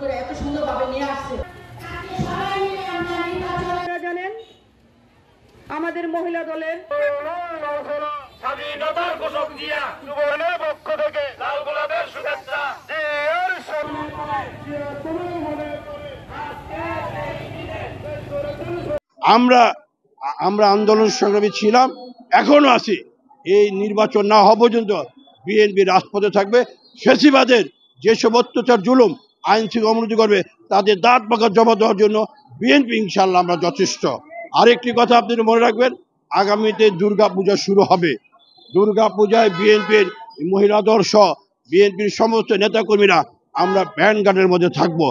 করে এত সুন্দরভাবে নিয়ে আসছে। জানেন আমাদের মহিলা দলের স্বাধীনতার ঘোষক জিয়া যুবদলের পক্ষ থেকে লাল গোলাপের শুভেচ্ছা। আমরা আন্দোলন সংগ্রামী ছিলাম, এখনো আছি। এই নির্বাচন না হওয়া পর্যন্ত বিএনপি রাজপথে থাকবে। ফ্যাসিবাদের যেসব অত্যাচার জুলুম আইন থেকে অবনতি করবে তাদের দাঁত পাকার জবাব দেওয়ার জন্য বিএনপি ইনশাল্লাহ আমরা যথেষ্ট। আরেকটি কথা আপনি মনে রাখবেন, আগামীতে দুর্গা পূজা শুরু হবে। দুর্গা পূজায় বিএনপির মহিলা দল সহ বিএনপির সমস্ত নেতাকর্মীরা আমরা ভ্যানগার্ডের মধ্যে থাকবো।